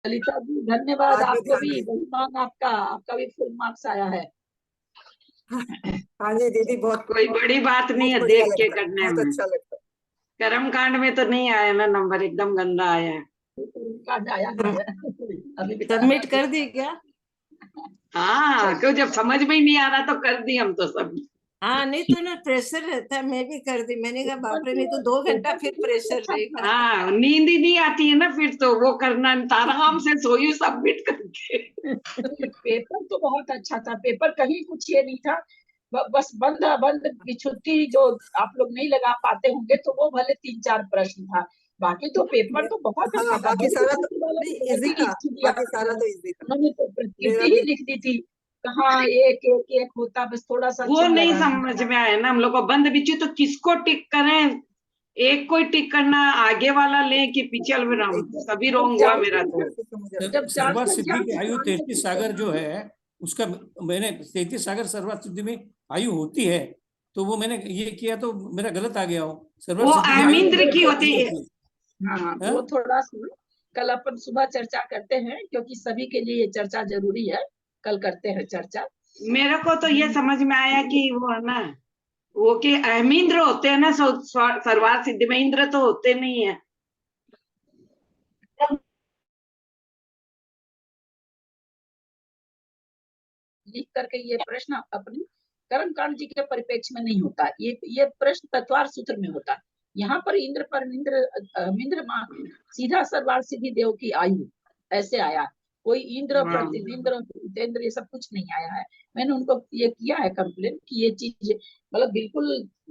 ललिता जी धन्यवाद, आज मैं आपको ध्यान भी दे। बहुमान, आपका भी फुल मार्क्स आया है। हाँ जी दीदी, बहुत कोई बड़ी बात नहीं बहुत है बढ़िया देख के लगता है, करने बहुत में। अच्छा लगता कर्म कांड में तो नहीं आया ना नंबर, एकदम गंदा आया है। कार्ड आया नहीं है अभी बेचारा सबमिट कर दी क्या? हाँ, क्यों जब समझ में ही नहीं आ रहा तो कर दी हम तो सब। हाँ, नहीं तो ना प्रेशर रहता है, मैं भी कर दी। मैंने कहा बाप रे, नहीं तो 2 घंटा फिर प्रेशर रहेगा। हाँ, नींद ही नहीं आती है ना फिर तो वो करना, आराम से सोई सबमिट करके। पेपर तो बहुत अच्छा था, पेपर कहीं कुछ ये नहीं था, बस बंद बंद विच्छुत्ति जो आप लोग नहीं लगा पाते होंगे तो वो भले 3-4 प्रश्न था, बाकी तो पेपर है। तो बहुत अच्छा हाँ, था। बाकी सारा तो वाला नहीं, तो इजी बहुत ही था, easy दिया बाकी सारा तो इजी था उन्होंने तो मेरा प्रकृति ही भी। लिख दी थी, कहाँ एक एक एक होता, बस थोड़ा सा वो चिन्ह नहीं लगाना समझ था। में आया ना हम लोग को, बंद बिच्छू तो किसको टिक करें, एक कोई टिक करना, आगे वाला ले कि पीछे वाला, सभी रोंग हुआ मेरा तो। जब चार सर्वात संख्या सिद्धि की आयु 33 सागर जो है उसका, मैंने 33 सागर सर्वात सिद्धि में आयु होती है, तो वो मैंने ये किया तो मेरा गलत आ गया हो। सर्वात वो सिद्धि की आयु आमिंद्र की 33 होती है। होती हाँ है। वो थोड़ा सा कल अपन सुबह चर्चा करते हैं, क्योंकि सभी के लिए ये चर्चा जरूरी है, कल करते हैं चर्चा। मेरे को तो ये समझ में आया कि वो है ना, वो कि अहमिंद्र होते हैं ना, सर्वात सिद्धि में इंद्र तो होते नहीं है। लिख करके ये प्रश्न अपनी कर्मकांड जी के परिप्रेक्ष्य में नहीं होता, ये प्रश्न तत्वार सूत्र में होता है। यहाँ पर इंद्र पर इंद्र सीधा सर्वार सिद्धि देव की आयु ऐसे आया, कोई इंद्र प्रतिनिंद्र जितेंद्र ये सब कुछ नहीं आया है। मैंने उनको ये किया है कंप्लेन कि ये चीज मतलब बिल्कुल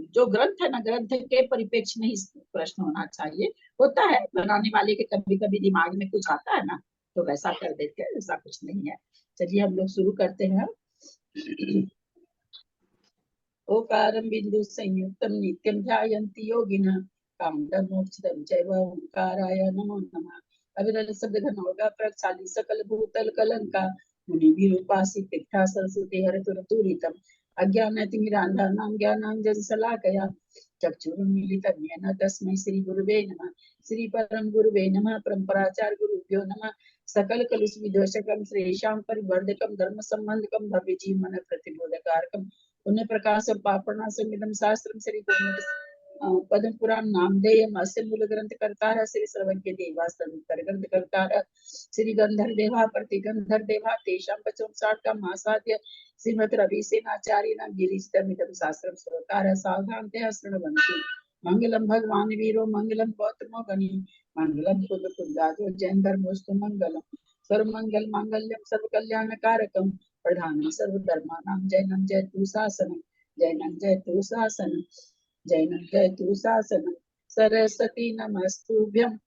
जो ग्रंथ है ना, ग्रंथ के परिप्रेक्ष्य में ही प्रश्न होना चाहिए। होता है बनाने वाले के कभी कभी दिमाग में कुछ आता है ना, तो वैसा कर देते हैं, ऐसा कुछ नहीं है। चलिए हम लोग शुरू करते हैं। ओकारं बिंदु संयुक्तं नित्यं ध्यायन्ति योगिनः कामदं मोक्षदं चैव ओंकाराय नमो नमः। अविरल शब्द घनौगा प्रक्षाली सकल भूतल कलंका मुनि विरूपासी पिठा सरस्वती हरतुरतुरितम् अज्ञानतिमिरान्धानां ज्ञानाञ्जन शलाकया चक्षुरुन्मीलितं येन तस्मै श्री गुरुवे नमः। श्री परम गुरुवे नमः। परम्पराचार्य गुरुभ्यो नमः। सकल कलुष विदोषकं श्रेषां परिवर्धकं धर्म संबंधकं भव्य जीवन प्रतिबोधकारकं पुण्य प्रकाशम पापणासम इदं शास्त्रम श्री पद्म पुराण नामधेयम अस्य मूल ग्रंथ करता है श्री श्रवण के देवास्तर ग्रंथ करता है श्री गंधर देवा प्रति गंधर देवा तेषां पचम साठ का मासाद्य श्रीमद रवि सेनाचार्य न गिरीशतमिदं शास्त्रम श्रोतारः सावधानतया शृण्वन्तु। मंगलम भगवान वीरो मंगलम गौतमो गणी मंगलम कुल कुलदातो जैन धर्मोस्तु मंगलम सर्वमंगल मांगल्यम सर्व कल्याण कारकम प्रधानम सर्वधर्माणां जैनम जयतु शासनम जैनम जयतु शासनम जैनम जयतु शासनम। सरस्वती नमस्तुभ्यं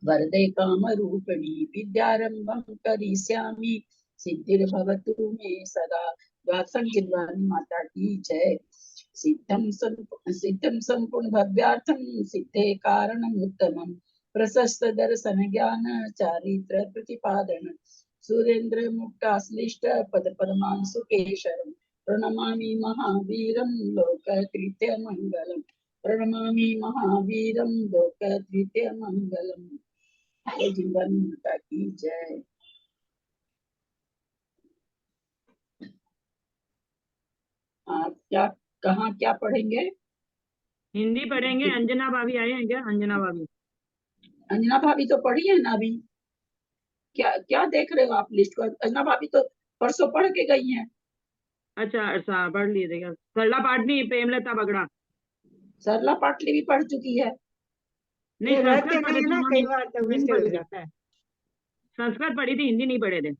वरदे कामरूपिणी विद्यारंभं करिष्यामि सिद्धिर्भवतु मे सदा। वाणी माता की जय। सिद्धं संपूर्ण भव्यार्थं सिद्धे कारणम् उत्तमं प्रशस्त दर्शन ज्ञान चारित्र प्रतिपादन सुरेंद्र मुक्ताश्लिष्ट पद परमांशु केशरम प्रणमामि महावीरं लोककृत्य मंगलम प्रणमामि महावीरं लोककृत्य मंगलम। जीवन माता की जय। आप क्या कहाँ क्या पढ़ेंगे? हिंदी पढ़ेंगे। अंजना भाभी आए हैं क्या? अंजना भाभी, अंजना भाभी तो पढ़ी है ना अभी। क्या क्या देख रहे हो आप लिस्ट को? अंजना भाभी तो परसों पढ़ के गई हैं। अच्छा अच्छा, पढ़ लिए थे क्या? सरला पाटनी, प्रेमलता बगड़ा। सरला पाटली भी पढ़ चुकी है। नहीं, ये रहते संस्कृत पढ़े नहीं थे ना, उन्होंने, कई बार तो हिंदी मिस्टेक हो पढ़ी थी। जाता है। संस्कृत पढ़ी थी, हिंदी नहीं पढ़े थे।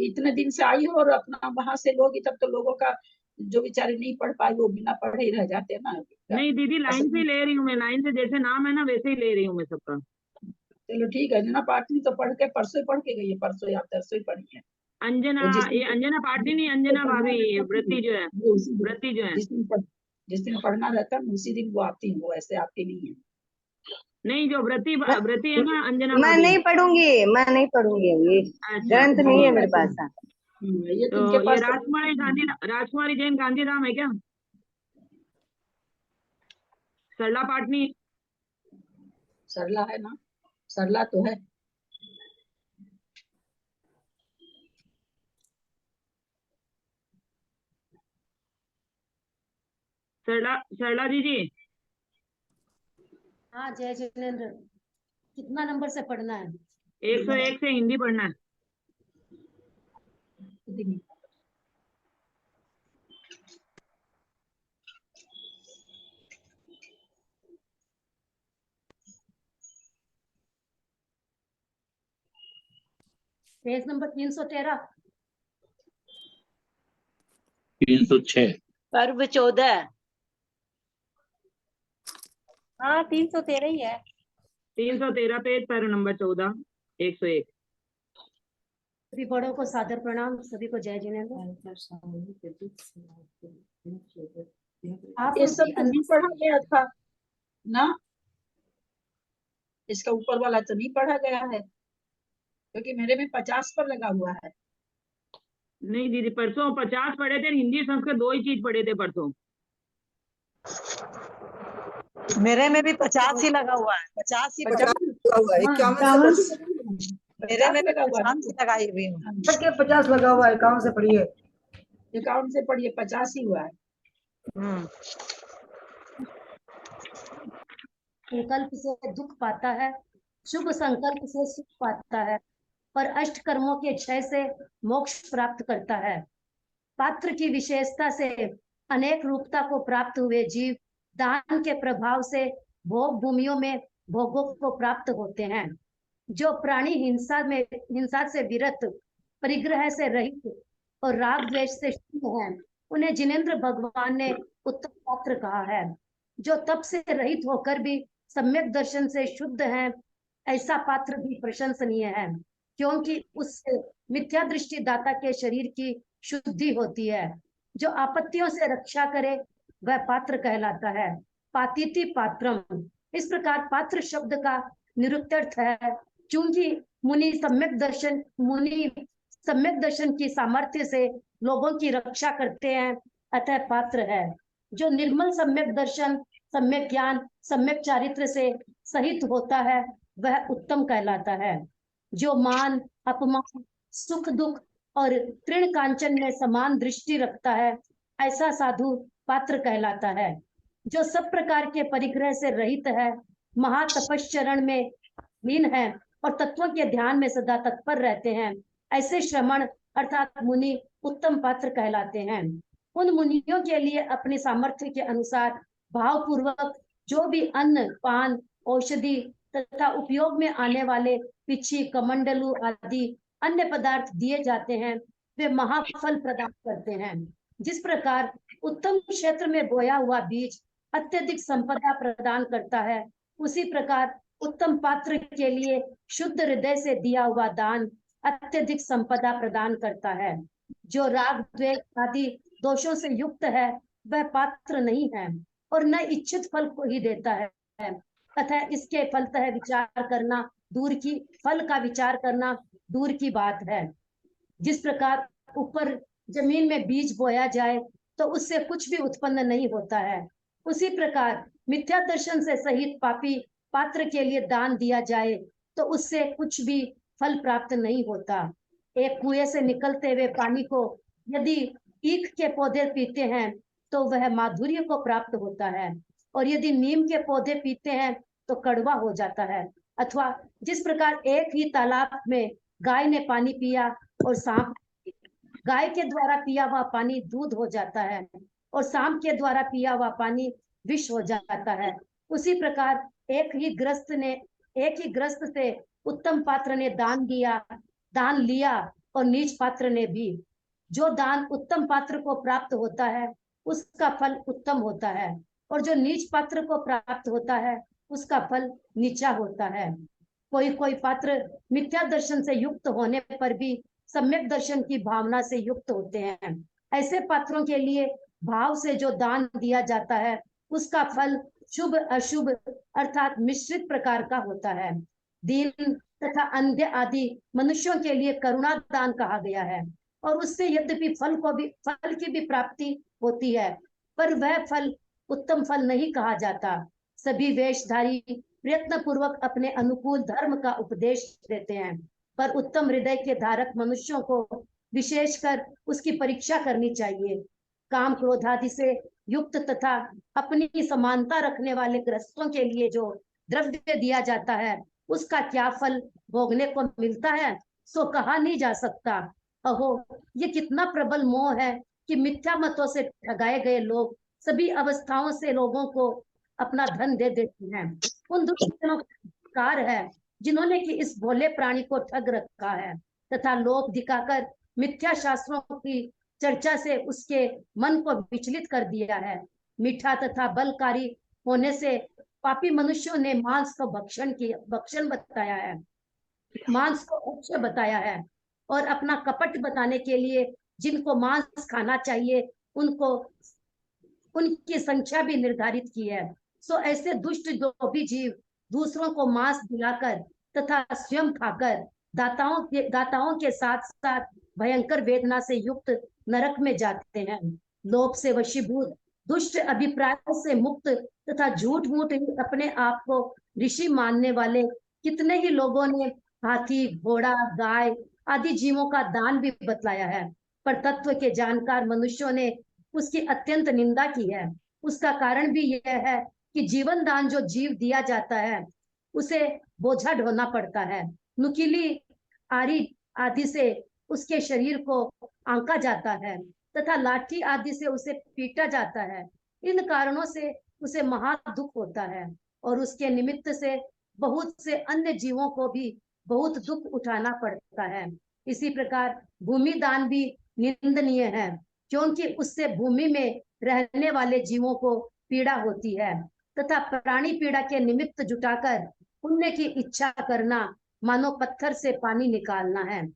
इतने दिन से आई हो और अपना वहां से लोगी तब तो लोगों का जो बेचारे नहीं पढ़ पाए वो बिना पढ़े ही रह जाते हैं ना। नहीं दीदी, लाइन से ही ले रही हूँ मैं, लाइन से जैसे नाम है ना वैसे ही ले रही हूँ मैं सबका। चलो ठीक है। अंजना पाटली तो पढ़ के परसों ही पढ़ के गई है, परसों या तरसों ही पढ़ी है। अंजना, तो जिस दिन ये अंजना पाटनी नहीं, जिस दिन अंजना पढ़ना भाभी, रहता है व्रती जो है, वो उसी दिन, व्रती जो है। जिस दिन पढ़ना रहता है उसी दिन वो आती है, वो ऐसे आती नहीं है। नहीं, जो व्रती व्रती है ना, अंजना मैं भाभी। नहीं पढ़ूंगी, मैं नहीं पढ़ूंगी, ये अच्छा ग्रंथ नहीं है मेरे पास। ये तो तुमके ये पास राजकुमारी जैन गांधीधाम है क्या? सरला पाटनी। सरला है ना, सरला तो है। सरला दीदी। हाँ जय जिनेन्द्र, कितना नंबर से पढ़ना है? 101 से हिंदी पढ़ना है। Page number 313। 306। पर्व 14। हाँ 313 ही है। 313 पेज, पैरा नंबर 14, 101। सभी बड़ों को सादर प्रणाम, सभी को जय जिनेन्द्र। आप ये सब तो नहीं पढ़ा गया था ना, इसका ऊपर वाला तो नहीं पढ़ा गया है, क्योंकि मेरे में 50 पर लगा हुआ है। नहीं दीदी, परसों 50 पढ़े थे, हिंदी संस्कृत 2 ही चीज पढ़े थे परसों। मेरे में भी 50 ही लगा हुआ है, 50 ही 50 लगा हुआ है, 51 से पढ़िए। मेरे में भी लगा हुआ है। 50 ही लगाई हुई हूँ। 50 लगा हुआ है, 51 से पढ़िए। 51 से पढ़िए, 50 ही हुआ है। संकल्प से दुख पाता है, शुभ संकल्प से सुख पाता है, और अष्ट कर्मों के क्षय से मोक्ष प्राप्त करता है। पात्र की विशेषता से अनेक रूपता को प्राप्त हुए जीव दान के प्रभाव से भोग भूमियों में भोगों को प्राप्त होते हैं। जो प्राणी हिंसा से विरत, परिग्रह से रहित और राग द्वेष से शुद्ध हैं, उन्हें जिनेन्द्र भगवान ने उत्तम पात्र कहा है। जो तप से रहित होकर भी सम्यक दर्शन से शुद्ध हैं, ऐसा पात्र भी प्रशंसनीय है, क्योंकि उससे मिथ्या दृष्टि दाता के शरीर की शुद्धि होती है। जो आपत्तियों से रक्षा करे वह पात्र कहलाता है। पातिति पात्रम, इस प्रकार पात्र शब्द का निरुक्त्यर्थ है, क्योंकि मुनि सम्यक दर्शन की सामर्थ्य से लोगों की रक्षा करते हैं, अतः पात्र है। जो निर्मल सम्यक दर्शन, सम्यक ज्ञान, सम्यक चारित्र से सहित होता है वह उत्तम कहलाता है। जो मान अपमान, सुख दुख और तृण कांचन में समान दृष्टि रखता है, ऐसा साधु पात्र कहलाता है। जो सब प्रकार के परिग्रह से रहित है, महातपश्चरण में लीन है और तत्वों के ध्यान में सदा तत्पर रहते हैं, ऐसे श्रमण अर्थात मुनि उत्तम पात्र कहलाते हैं। उन मुनियों के लिए अपनी सामर्थ्य के अनुसार भावपूर्वक जो भी अन्न, पान, औषधि तथा उपयोग में आने वाले पिछी, कमंडलू आदि अन्य पदार्थ दिए जाते हैं, वे महाफल प्रदान करते हैं। जिस प्रकार उत्तम क्षेत्र में बोया हुआ बीज अत्यधिक संपदा प्रदान करता है, उसी प्रकार उत्तम पात्र के लिए शुद्ध हृदय से दिया हुआ दान अत्यधिक संपदा प्रदान करता है। जो राग द्वेष आदि दोषों से युक्त है वह पात्र नहीं है और न इच्छित फल को ही देता है, अतः इसके फलतः विचार करना फल का विचार करना दूर की बात है। जिस प्रकार ऊपर जमीन में बीज बोया जाए तो उससे कुछ भी उत्पन्न नहीं होता है, उसी प्रकार मिथ्या दर्शन से सहित पापी पात्र के लिए दान दिया जाए तो उससे कुछ भी फल प्राप्त नहीं होता। एक कुएं से निकलते हुए पानी को यदि ईख के पौधे पीते हैं तो वह माधुर्य को प्राप्त होता है, और यदि नीम के पौधे पीते हैं तो कड़वा हो जाता है। अथवा जिस प्रकार एक ही तालाब में गाय ने पानी पिया और सांप, गाय के द्वारा पिया हुआ पानी दूध हो जाता है और सांप के द्वारा पिया हुआ पानी विष हो जाता है, उसी प्रकार एक ही ग्रस्त से उत्तम पात्र ने दान लिया और नीच पात्र ने भी। जो दान उत्तम पात्र को प्राप्त होता है उसका फल उत्तम होता है, और जो नीच पात्र को प्राप्त होता है उसका फल नीचा होता है। कोई पात्र मिथ्या दर्शन से युक्त होने पर भी सम्यक दर्शन की भावना से युक्त होते हैं। ऐसे पात्रों के लिए भाव से जो दान दिया जाता है उसका फल शुभ अशुभ अर्थात मिश्रित प्रकार का होता है। दीन तथा अंधे आदि मनुष्यों के लिए करुणा दान कहा गया है, और उससे यद्यपि फल की भी प्राप्ति होती है, पर वह फल उत्तम फल नहीं कहा जाता। सभी वेशधारी प्रयत्न पूर्वक अपने अनुकूल धर्म का उपदेश देते हैं, पर उत्तम हृदय के धारक मनुष्यों को विशेषकर उसकी परीक्षा करनी चाहिए। काम क्रोध आदि से युक्त तथा अपनी समानता रखने वाले गृहस्थों के लिए जो द्रव्य दिया जाता है उसका क्या फल भोगने को मिलता है सो कहा नहीं जा सकता। अहो, ये कितना प्रबल मोह है कि मिथ्या मतों से ठगाए गए लोग सभी अवस्थाओं से लोगों को अपना धन दे देते हैं। उन दुष्टों का कार है जिन्होंने कि इस भोले प्राणी को ठग रखा है तथा लोभ दिखाकर मिथ्या शास्त्रों की चर्चा से उसके मन को विचलित कर दिया है। मीठा तथा बलकारी होने से पापी मनुष्यों ने मांस को भक्षण बताया है, मांस को उच्च बताया है और अपना कपट बताने के लिए जिनको मांस खाना चाहिए उनको उनकी संख्या भी निर्धारित की है। सो ऐसे दुष्ट जो भी जीव दूसरों को मांस दिलाकर तथा स्वयं खाकर दाताओं के साथ साथ भयंकर वेदना से युक्त नरक में जाते हैं। लोभ से वशीभूत दुष्ट अभिप्रायों से मुक्त तथा झूठ मूठ अपने आप को ऋषि मानने वाले कितने ही लोगों ने हाथी, घोड़ा, गाय आदि जीवों का दान भी बतलाया है, पर तत्व के जानकार मनुष्यों ने उसकी अत्यंत निंदा की है। उसका कारण भी यह है कि जीवन दान जो जीव दिया जाता है उसे बोझा ढोना पड़ता है। नुकीली आरी आदि से उसके शरीर को आंका जाता है तथा लाठी आदि से उसे पीटा जाता है। इन कारणों से उसे महा दुख होता है और उसके निमित्त से बहुत से अन्य जीवों को भी बहुत दुख उठाना पड़ता है। इसी प्रकार भूमि दान भी निंदनीय है क्योंकि उससे भूमि में रहने वाले जीवों को पीड़ा होती है तथा प्राणी पीड़ा के निमित्त जुटाकर पुण्य की इच्छा करना मानो पत्थर से पानी निकालना है।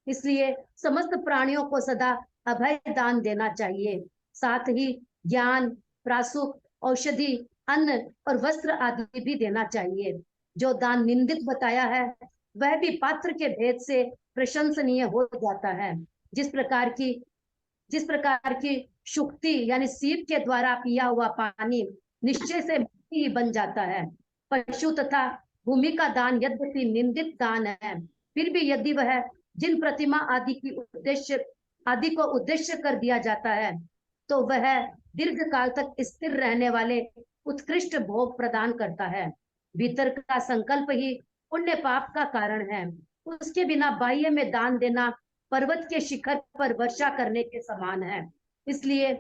इसलिए समस्त प्राणियों को सदा अभय दान देना चाहिए। साथ ही ज्ञान, प्रासुख, औषधि, अन्न और वस्त्र आदि भी देना चाहिए। जो दान निंदित बताया है वह भी पात्र के भेद से प्रशंसनीय हो जाता है। जिस प्रकार की शुक्ति यानी सीप के द्वारा पिया हुआ पानी निश्चय से ही बन जाता है। पशु तथा भूमि का दान यद्यपि निंदित दान है, फिर भी यदि वह जिन प्रतिमा आदि को उद्देश्य कर दिया जाता है तो वह दीर्घ काल तक स्थिर रहने वाले उत्कृष्ट भोग प्रदान करता है। भीतर का संकल्प ही पुण्य पाप का कारण है। उसके बिना बाह्य में दान देना पर्वत के शिखर पर वर्षा करने के समान है। इसलिए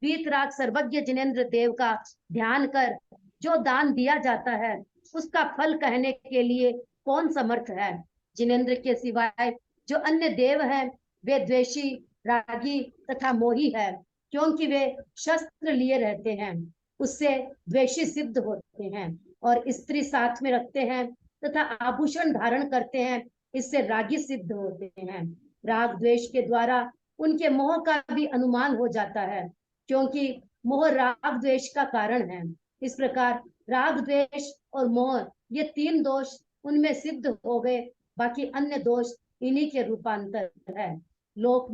वीतराग सर्वज्ञ जिनेंद्र देव का ध्यान कर जो दान दिया जाता है उसका फल कहने के लिए कौन समर्थ है। जिनेंद्र के सिवाय जो अन्य देव हैं वे द्वेषी, रागी तथा मोही है क्योंकि वे शस्त्र लिए रहते हैं, उससे द्वेषी सिद्ध होते हैं और स्त्री साथ में रखते हैं तथा आभूषण धारण करते हैं, इससे रागी सिद्ध होते हैं। राग द्वेष के द्वारा उनके मोह का भी अनुमान हो जाता है क्योंकि मोह राग द्वेष का कारण है। इस प्रकार राग द्वेष और मोह ये तीन दोष उनमें सिद्ध हो गए, बाकी अन्य दोष इन्हीं के रूपांतर है। लोक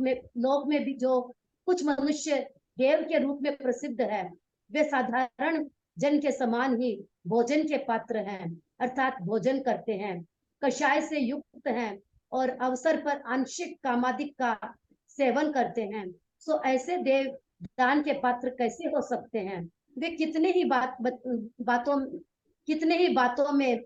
में भी जो कुछ मनुष्य देव के रूप में प्रसिद्ध है वे साधारण जन के समान ही भोजन के पात्र हैं, अर्थात भोजन करते हैं, कषाय से युक्त हैं और अवसर पर आंशिक कामादिक का सेवन करते हैं। सो ऐसे देव दान के पात्र कैसे हो सकते हैं। वे कितने ही बातों में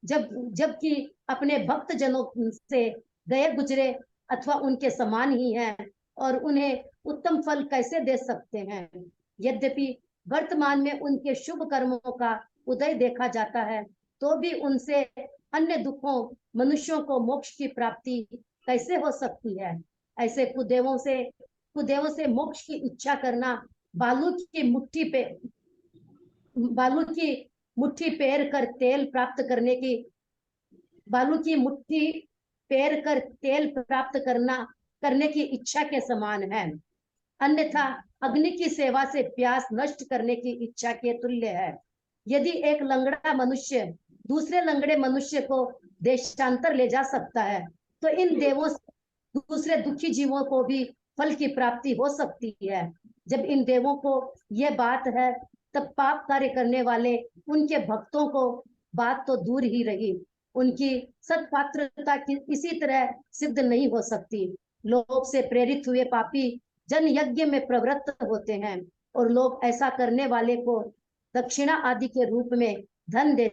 जबकि अपने भक्त जनों से गए गुजरे अथवा उनके समान ही हैं और उन्हें उत्तम फल कैसे दे सकते हैं। यद्यपि वर्तमान में उनके शुभ कर्मों का उदय देखा जाता है तो भी उनसे अन्य दुखों मनुष्यों को मोक्ष की प्राप्ति कैसे हो सकती है। ऐसे कुदेवों से मोक्ष की इच्छा करना बालू की मुट्ठी पैर कर तेल प्राप्त करने की इच्छा के समान है, अन्यथा अग्नि की सेवा से प्यास नष्ट करने की इच्छा के तुल्य है। यदि एक लंगड़ा मनुष्य दूसरे लंगड़े मनुष्य को देशांतर ले जा सकता है तो इन देवों से दूसरे दुखी जीवों को भी फल की प्राप्ति हो सकती है। जब इन देवों को यह बात है तब पाप कार्य करने वाले उनके भक्तों को बात तो दूर ही रही, उनकी सत्पात्रता की इसी तरह सिद्ध नहीं हो सकती। लोभ से प्रेरित हुए पापी जन यज्ञ में प्रवृत्त होते हैं और लोग ऐसा करने वाले को दक्षिणा आदि के रूप में धन दे,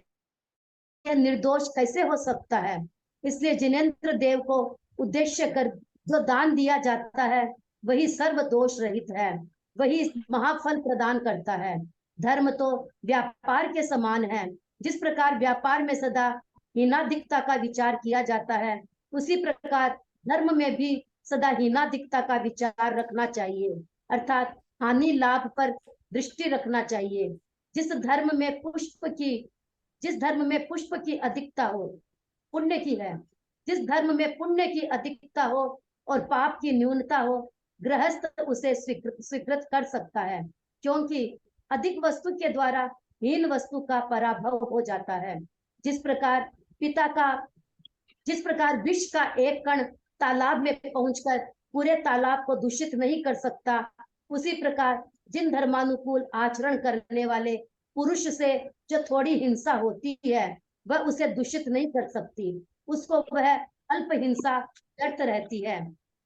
यह निर्दोष कैसे हो सकता है? इसलिए जिनेंद्र देव को उद्देश्य कर जो दान दिया जाता है वही सर्व दोष रहित है, वही महाफल प्रदान करता है। धर्म तो व्यापार के समान है। जिस प्रकार व्यापार में सदा हीनाधिकता का विचार किया जाता है, उसी प्रकार धर्म में भी सदा हीनाधिकता का विचार रखना चाहिए, अर्थात हानि लाभ पर दृष्टि रखना चाहिए। जिस धर्म में पुष्प की अधिकता हो, पुण्य की है, जिस धर्म में पुण्य की अधिकता हो और पाप की न्यूनता हो, गृहस्थ उसे स्वीकृत कर सकता है, क्योंकि अधिक वस्तु के द्वारा हीन वस्तु का पराभव हो जाता है। जिस प्रकार विष का एक कण तालाब में पहुंचकर पूरे तालाब को दूषित नहीं कर सकता, उसी प्रकार जिन धर्मानुकूल आचरण करने वाले पुरुष से जो थोड़ी हिंसा होती है वह उसे दूषित नहीं कर सकती, उसको वह अल्प हिंसा व्यर्थ रहती है।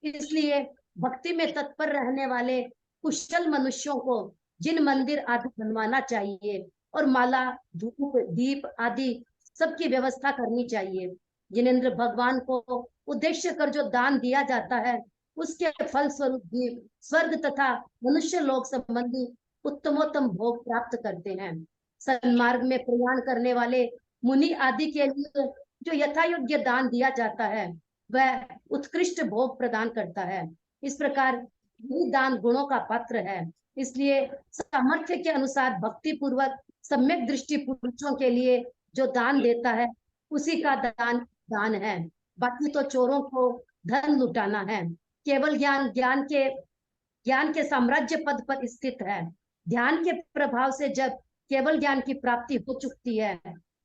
इसलिए भक्ति में तत्पर रहने वाले कुशल मनुष्यों को जिन मंदिर आदि बनवाना चाहिए और माला धूप दीप आदि सबकी व्यवस्था करनी चाहिए। जिनेंद्र भगवान को उद्देश्य कर जो दान दिया जाता है उसके फल स्वरूप भी स्वर्ग तथा मनुष्य लोक संबंधी उत्तमोत्तम भोग प्राप्त करते हैं। सन्मार्ग में प्रयाण करने वाले मुनि आदि के लिए जो यथा योग्य दान दिया जाता है वह उत्कृष्ट भोग प्रदान करता है। इस प्रकार यही दान गुणों का पात्र है। इसलिए सामर्थ्य के अनुसार भक्ति पूर्वक सम्यक दृष्टि पुरुषों के लिए जो दान देता है उसी का दान है। बाकी तो चोरों को धन लुटाना है। केवल ज्ञान के साम्राज्य पद पर स्थित है। ध्यान के प्रभाव से जब केवल ज्ञान की प्राप्ति हो चुकती है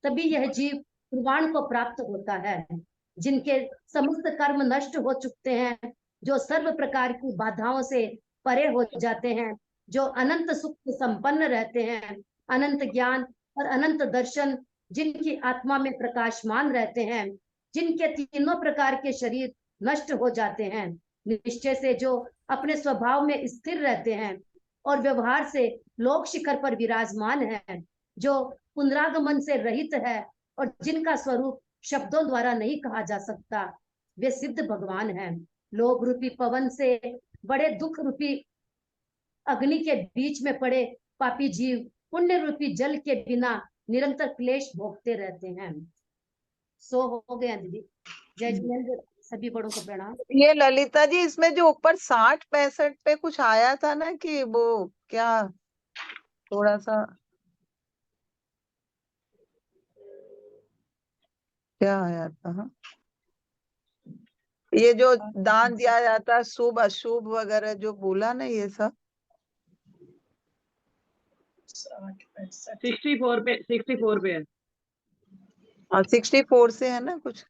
तभी यह जीव निर्वाण को प्राप्त होता है। जिनके समस्त कर्म नष्ट हो चुके हैं, जो सर्व प्रकार की बाधाओं से परे हो जाते हैं, जो अनंत सुख संपन्न रहते हैं, अनंत ज्ञान और अनंत दर्शन जिनकी आत्मा में प्रकाशमान रहते हैं, जिनके तीनों प्रकार के शरीर नष्ट हो जाते हैं, निश्चय से जो अपने स्वभाव में स्थिर रहते हैं और व्यवहार से लोक शिखर पर विराजमान है, जो पुनरागमन से रहित है और जिनका स्वरूप शब्दों द्वारा नहीं कहा जा सकता, वे सिद्ध भगवान हैं। लोभ रूपी पवन से बड़े दुख रूपी अग्नि के बीच में पड़े पापी जीव पुण्य रूपी जल के बिना निरंतर क्लेश भोगते रहते हैं। सो हो गया दीदी। जय जिनेंद्र, सभी बड़ों को प्रणाम। ये ललिता जी, इसमें जो ऊपर 60-65 पे कुछ आया था ना कि वो क्या थोड़ा सा क्या आया था? हाँ, ये जो दान दिया जाता है शुभ अशुभ वगैरह जो बोला ना, ये सब 64 पे है। हाँ 64 से है ना कुछ।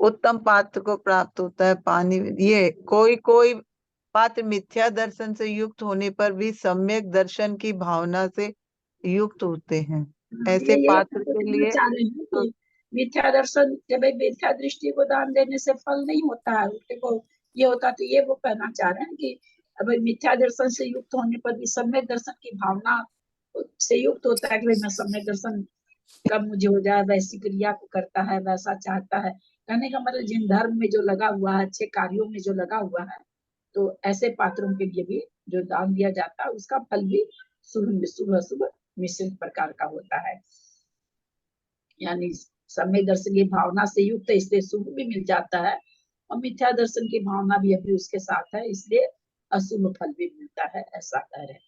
उत्तम पात्र को प्राप्त होता है पानी। ये कोई पात्र मिथ्या दर्शन से युक्त होने पर भी सम्यक दर्शन की भावना से युक्त होते हैं। ऐसे पात्र के लिए तो मिथ्या दर्शन, जब मिथ्या दृष्टि को दान देने से फल नहीं होता है, देखो ये होता, तो ये वो कहना चाह रहे हैं कि अब मिथ्या दर्शन से युक्त होने पर भी सम्यक दर्शन की भावना से युक्त होता है कि भाई मैं सम्यक दर्शन कब मुझे हो जाए, वैसी क्रिया को करता है, वैसा चाहता है। कहने का मतलब जिन धर्म में जो लगा हुआ है, अच्छे कार्यों में जो लगा हुआ है, तो ऐसे पात्रों के लिए भी जो दान दिया जाता है उसका फल भी शुभ मिश्रित प्रकार का होता है। यानी सम्यक दर्शन की भावना से युक्त है, इसलिए शुभ भी मिल जाता है, और मिथ्या दर्शन की भावना भी अभी उसके साथ है, इसलिए अशुभ फल भी मिलता है, ऐसा कह रहे हैं।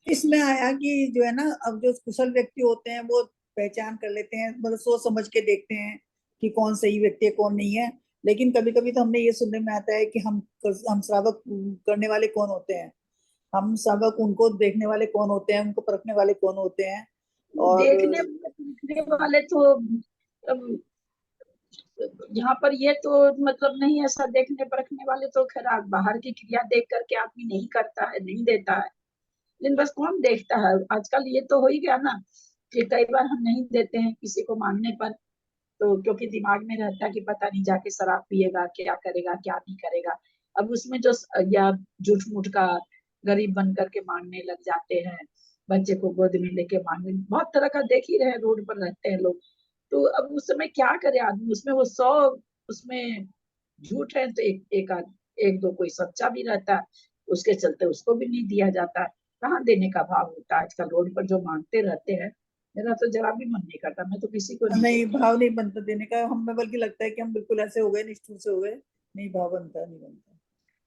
इसमें आया कि जो है ना, अब जो कुशल व्यक्ति होते हैं वो पहचान कर लेते हैं, मतलब सोच समझ के देखते हैं कि कौन सही व्यक्ति है कौन नहीं है। लेकिन कभी कभी तो हमने ये सुनने में आता है कि हम श्रावक करने वाले कौन होते हैं, हम श्रावक उनको देखने वाले कौन होते हैं, उनको परखने वाले कौन होते हैं। और देखने वाले तो यहाँ पर ये तो मतलब नहीं, ऐसा देखने परखने वाले तो खैर बाहर की क्रिया देख करके आदमी नहीं करता है, नहीं देता है, लेकिन बस कौन देखता है। आजकल ये तो हो ही गया ना कि कई बार हम नहीं देते हैं किसी को मांगने पर, तो क्योंकि दिमाग में रहता है कि पता नहीं जाके शराब पिएगा, क्या करेगा क्या नहीं करेगा, अब उसमें जो या झूठ मूठ का गरीब बन करके मांगने लग जाते हैं, बच्चे को गोद में लेके मांगने, बहुत तरह का देख ही रहे हैं, रोड पर रहते हैं लोग। तो अब उस समय क्या करे आदमी, उसमें वो 100 उसमें झूठ है तो एक दो कोई सच्चा भी रहता है, उसके चलते उसको भी नहीं दिया जाता है। कहाँ देने का भाव होता है आजकल, रोड पर जो मांगते रहते हैं, मेरा तो जरा भी मन नहीं करता, मैं तो किसी को नहीं नहीं, देती। भाव नहीं बनता देने का, हमें बल्कि लगता है कि हम बिल्कुल ऐसे हो गए, निष्ठुर से हो गए, नहीं भाव बनता, नहीं बनता।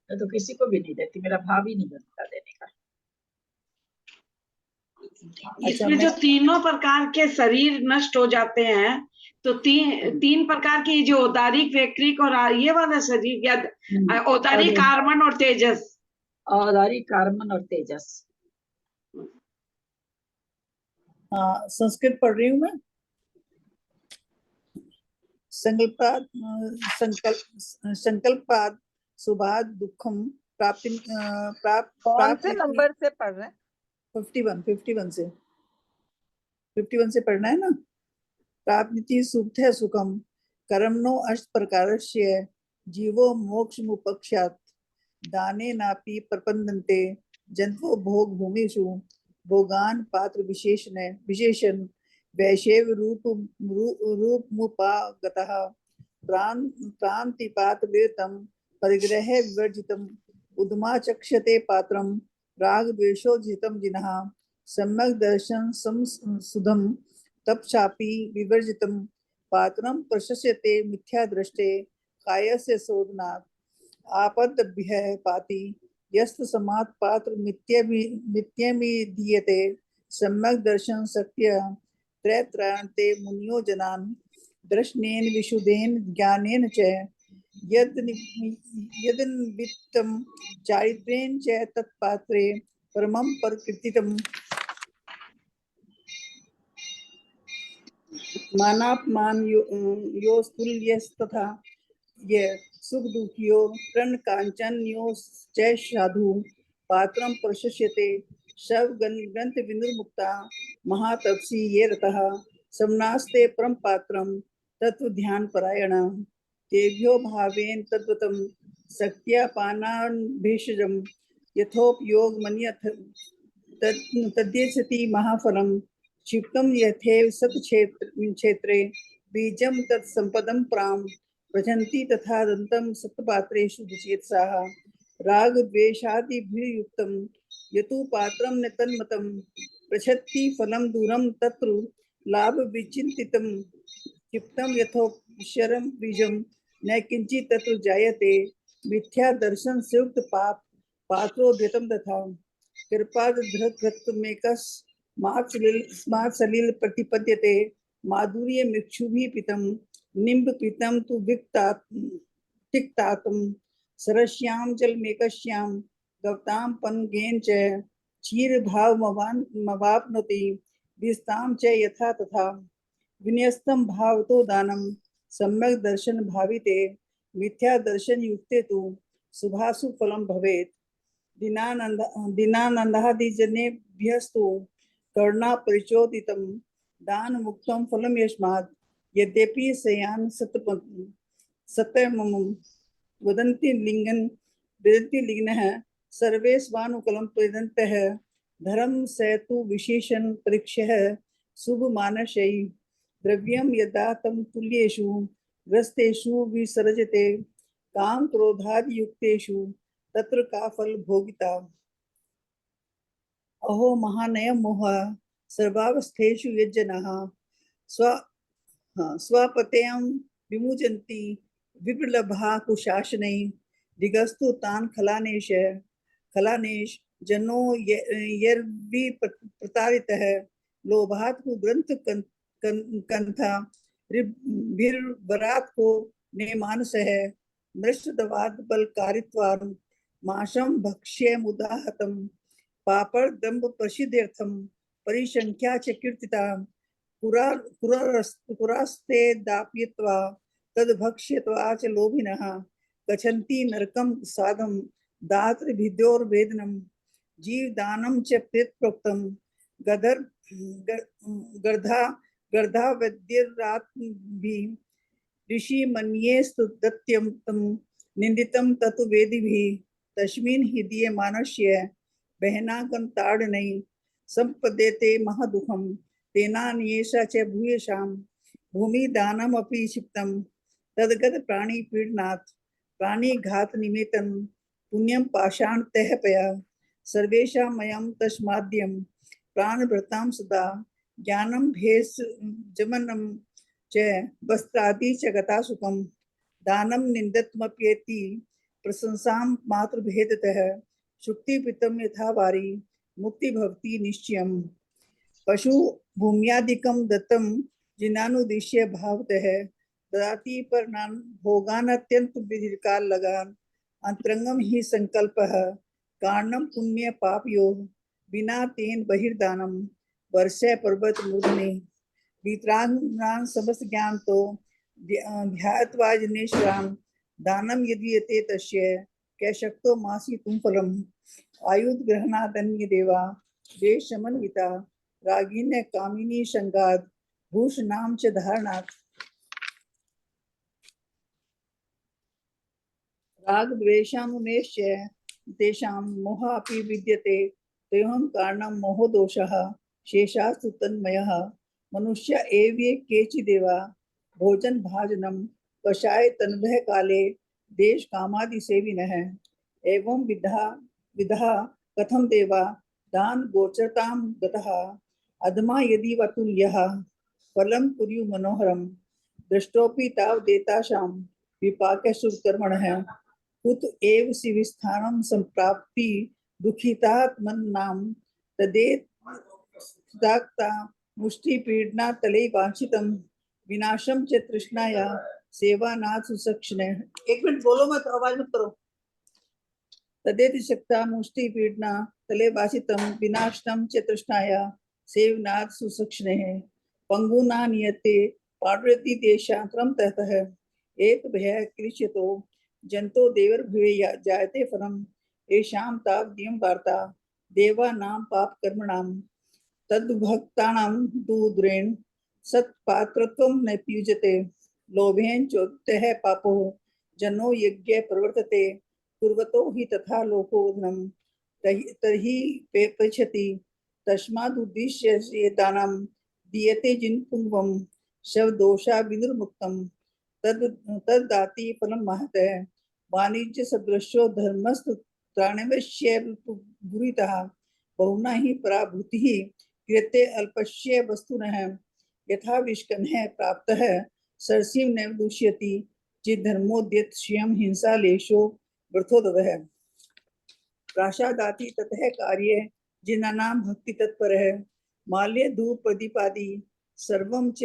मैं तो किसी को भी नहीं देती, मेरा भाव ही नहीं बनता देने का। अच्छा, इसमें मैं जो तीनों प्रकार के शरीर नष्ट हो जाते हैं, तो तीन प्रकार की जो औदारिक, वैक्रिक और ये वाला शरीर, या औदारिक, कार्बन और तेजस। औदारी, कार्बन और तेजस। हाँ, संस्कृत पढ़ रही हूँ मैं। संकल्पाद संकल्पाद सुभाद दुखम प्राप्ति कौन से नंबर से पढ़ रहे हैं? 51 से पढ़ना है ना। प्राप्ति सुख है सुखम कर्मणो अष्ट प्रकारस्य जीवो मोक्षमुपक्षात् दाने नापि प्रपन्नन्ते जन्तो भोग भूमिषु भोगान पात्र विशेषण वैशेव रूपमुपागतः प्रांतिपात विरतम परिग्रह विवर्जितम उद्मा चक्षते पात्रम राग द्वेषोजितम जिनः सम्यक दर्शन सुधम तपशापि विवर्जितम पात्रम प्रशस्यते मिथ्या दृष्टे कायस्य शोधनात् आपद्भ्यः पाति यस्त समात् पात्र मिथ्यमि दीयते सम्यक दर्शन सत्य त्रैत्रायन्ते मुनियो जनान् दर्शनेन विशुद्धेन ज्ञानेन च यदन्वितं चारित्र्येण च तत्पात्रे परमं प्रकृतितम् मानापमान योस्तुल्यस्तथा ये सुख दुखियो प्रण कांचन्यो च साधु पात्रम प्रशस्यते शव ग्रंथ विनुर्मुक्ता महातपसी ये रतः समनास्ते परम पात्रम तत्व ध्यान परायण तेभ्यो भावेन तद्वतम शक्त्यापानान भेषजम यथोपयोग मन्यथ तद्यच्छति महाफलम क्षिप्तम यथेव सत्क्षेत्रे बीजम तत्संपदम प्राम प्रजन्ति तथा दंतम सत्पात्रेषु दुचेतसाः राग द्वेषादिभिर्युक्तम यतु पात्रम न तन्मतम प्रच्छति फलम दूरम तत्र लाभ विचिन्तितम क्षिप्तम यथोपशरम बीजम न किंचित तत्र जायते मिथ्या दर्शन संयुक्त पाप पात्रोद्यतम तथा कृपाद धृतमेकस मात्सलिल प्रतिपद्यते माधुर्य मिक्षुभि पितम निम्ब पितम तु तिक्तातम सरस्याम जलमेकस्याम गवताम पनगेन च क्षीर भाव मवाप्नोति विस्ताम च यथा तथा विन्यस्तम भावतो दानम सम्यक दर्शन भाविते मिथ्या दर्शन युक्ते तु शुभाशु फलम भवेत् दीनानंदादिजनेभ्यस्तु करुणा परिचोदितम दान मुक्तम फलम यस्मात् यद्यपि सयान सत्यमम वदन्ति लिंगनः सर्वे स्वानुकूलं प्रदन्तः धर्म सेतु विशेषण परीक्षः शुभ मानसै द्रव्यम यदा तम तुल्येषु ग्रस्तेषु विसर्जते काम क्रोधादि युक्तेषु तत्र का फल भोगिता अहो महानय मोह सर्वावस्थेषु यज्जनः स्वपतेयं विमुचन्ति विप्रलभा कुशासनै दिगस्तु तान् खलानेश जनो प्रतारितः लोभात् को ग्रंथ कंथा भिर्वरात् को ने मानसः मृष्टदवाद बलकारित्वान् माशं भक्ष्य मुदाहतं पापड़ दंभ प्रसिद्ध्यर्थम परिसंख्या च कीर्तिता कुरास्ते दापयित्वा तद्भक्ष्यत्वा च लोभिनः गच्छन्ति नरकं साधं दातृभिद्योर्वेदनं जीवदानं च प्रोक्तं गर्धा वैद्यरात्भिः ऋषि मन्येस्तु दत्यं निंदितम ततु वेदिभिः तस्मिन् ह्रिदीयमानस्य बहनाकं ताडनै संपद्यते महदुःखं तेनान्येषा च भूयसां भूमिदानमपि क्षिप्तं तद्गत प्राणिपीडनात् प्राणिघातनिमित्तं पुण्यं पाषाणतः पया सर्वेषामयं तस्माद्यं प्राणभृतां सदा ज्ञानं भेषजमनं च वस्त्रादि च गता सुखं दानं निंदत्मप्येति प्रशंसां मातृभेदतः शुक्तिपितं यथा वारी मुक्ति भवति निश्चयम् पशु भूम्यादिकं दत्तं जिनानुदिश्य भावतः ददाति पर भोगान अत्यंत विधिकाल लगान अंतरंगम ही संकल्पः कारणम पुण्य पापयो बिना तेन बहिर्दानम वर्षे पर्वत मूर्धनि वितरांगनां समस्त ज्ञान तो ध्यात्वा जनेश्वरां दानम यदीयते तस्य कैशक्तो मासी तुम फलम आयुध ग्रहणादन्य देवा देश समन्विता रागिन्य कामिनी संगाद भूषणाम च धारणात् राग द्वेषानुमेश्य तेषां मोहापि विद्यते तेहं कारणं मोहो दोषः शेषास्तु तन्मयः मनुष्य एव केचिदेवा भोजन भाजनम कषाय तन्भय काले देश कामादि सेविनः एवं विधा कथम देवा दान गोचरतां गतः अधमा यदि वतुल्यः फलं कुर्यु मनोहरं दृष्टोपि ताव देताशां विपाके शुभकर्मणः कुत एव शिवस्थानं संप्राप्ति दुखितात्मनां तदेत दाक्ता मुष्टि पीडना तले वांछितम विनाशम च तृष्णाया सेवानाथ सुसक्षण। एक मिनट बोलो मत, आवाज मत करो। तदेति शक्ता मुष्टि पीडना तले वांछितम विनाशनम च तृष्णाया सेवनाथ सुसक्षण पंगुना नियते पाठयति देशांतरम ततः एक भय कृष्यतो जंतो देवर भूय जायते फलम येषां तावद्यं वार्ता देवानां पाप कर्मणां तद्भक्तानां दूद्रेण सत्पात्रत्वं न प्युज्यते लोभेन चोदितः पापो जनो यज्ञ प्रवर्तते कुर्वतो हि तथा लोकोधनं तर्हि पृच्छति तस्मादुद्दिश्य दानं दीयते जिन पुंगवं शवदोषा विनिर्मुक्तं तद्दाति फलं महतः वाणिज्य सदृशो धर्मस्तु प्राणवश्य गुरुतः बहुना ही पराभूतिः कृते अल्पस्य वस्तुनः यथा विष्कन्ः प्राप्तः सरसीव नैव दूष्यति चिद्धर्मोद्यत स्वयं हिंसा लेशो वृथोदवः प्राशादाति ततः कार्ये जिनानां भक्ति तत्परः माल्य धूप प्रदीपादि सर्वं च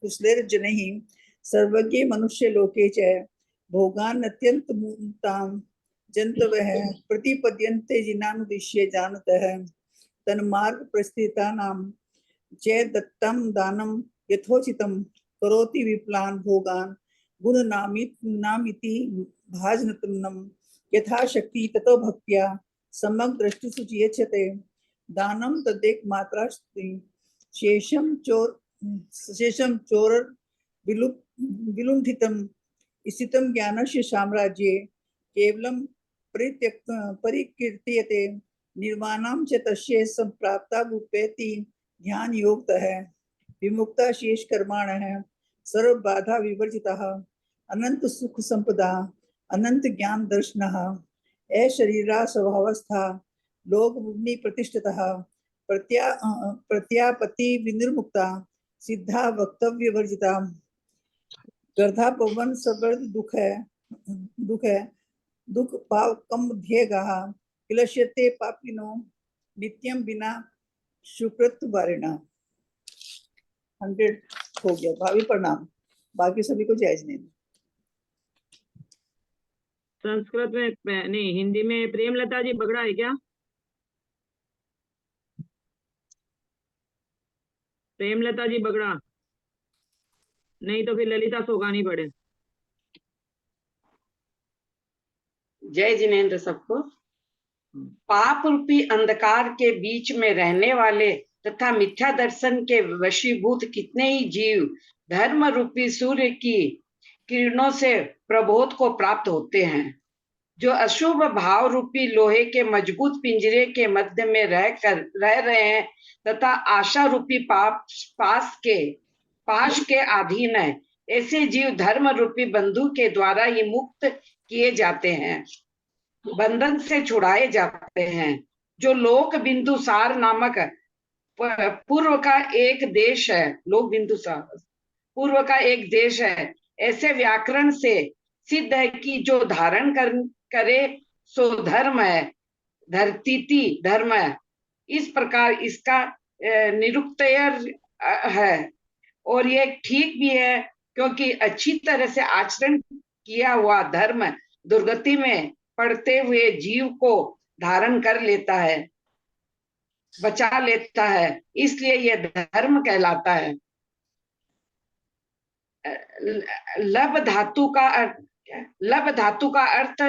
कुशलैर्जनैः सर्वज्ञे मनुष्य लोके च भोगान् अत्यन्तमुक्तां जन्तवः प्रतिपद्यन्ते जिनानुदिश्य जानतः तन्मार्ग प्रस्थितानां च दत्तं दानं यथोचितं करोति विप्लान् भोगान् गुणनामिति भाजनतनं यथा शक्ति ततो भक्त्या समग्र दृष्टिसु यच्छते दानं तदेक मात्रास्ति शेषं चोर विलुण्ठितं स्थितं ज्ञानस्य साम्राज्ये केवलं परिकीर्त्यते निर्वाणं च तस्य संप्राप्ता रूपेति ध्यान योगतः विमुक्ता शेष कर्माणः सर्व बाधा विवर्जितः अनंत सुख संपदा अनंत ज्ञान दर्शनः अशरीरा स्वभावस्था लोक भूमि प्रतिष्ठितः प्रत्यापति विनिर्मुक्ता सिद्धा वक्तव्य वर्जिता गर्धा पवन सबर्द दुख पाव कम ध्येगाः किलश्यते पापिनो नित्यं बिना सुकृत वारिणा। 100 हो गया। भावी प्रणाम। बाकी सभी को जायज नहीं। संस्कृत में नहीं, हिंदी में प्रेमलता जी बगड़ा है क्या? प्रेमलता जी बगड़ा, नहीं तो फिर ललिता सोगानी पढ़े। जय जिनेन्द्र सबको। पाप रूपी अंधकार के बीच में रहने वाले तथा मिथ्या दर्शन के वशीभूत कितने ही जीव धर्म रूपी सूर्य की किरणों से प्रबोध को प्राप्त होते हैं। जो अशुभ भाव रूपी लोहे के मजबूत पिंजरे के मध्य में रह रहे हैं तथा आशा रूपी पाश के अधीन है, ऐसे जीव धर्म रूपी बंधु के द्वारा ही मुक्त किए जाते हैं, बंधन से छुड़ाए जाते हैं। जो लोक बिंदुसार नामक पूर्व का एक देश है, लोक बिंदुसार पूर्व का एक देश है, ऐसे व्याकरण से सिद्ध है कि जो धारण करे सो धर्म है, धरतीति धर्म है। इस प्रकार इसका निरुक्तय है और ये ठीक भी है, क्योंकि अच्छी तरह से आचरण किया हुआ धर्म दुर्गति में पड़ते हुए जीव को धारण कर लेता है, बचा लेता है, इसलिए यह धर्म कहलाता है। लब धातु का अर्थ